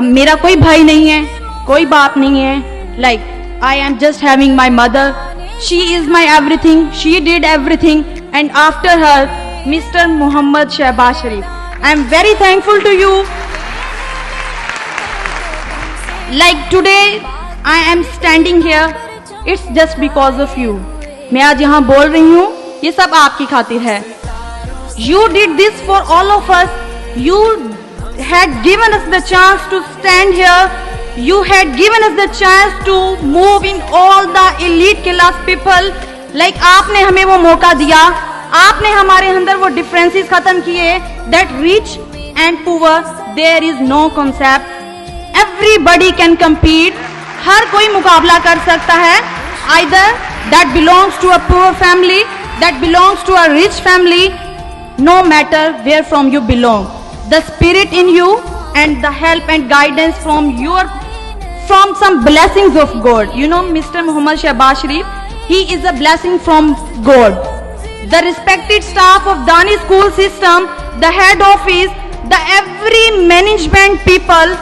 मेरा कोई भाई नहीं है, कोई बाप नहीं है. Like I am just having my mother. She is my everything. She did everything. And after her, Mr. Muhammad Shehbaz Sharif. I am very thankful to you. Like today, I am standing here. It's just because of you. मैं आज यहाँ बोल रही हूँ, ये सब आपकी खातिर है. You did this for all of us. You had given us the chance to stand here. You had given us the chance to move in all the elite class people. Like आपने हमें वो मौका दिया, आपने हमारे अंदर वो differences खत्म किए. That rich and poor, there is no concept. Everybody can compete. हर कोई मुकाबला कर सकता है. Either that belongs to a poor family, that belongs to a rich family. No matter where from you belong, the spirit in you and the help and guidance from some blessings of God. You know, Mr. Muhammad Shehbaz Sharif, he is a blessing from God. The respected staff of Danish school system, the head office, the every management people,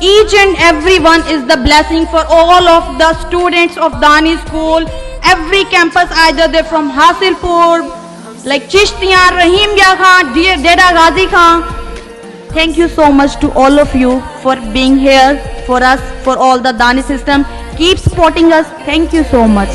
each and everyone is the blessing for all of the students of Danish school. Every campus, either they're from Hasilpur, like Chishtiyan, Rahim Gya Khan, Deda Ghazi Khan. Thank you so much to all of you for being here for us, for all the Danish system. Keep supporting us. Thank you so much.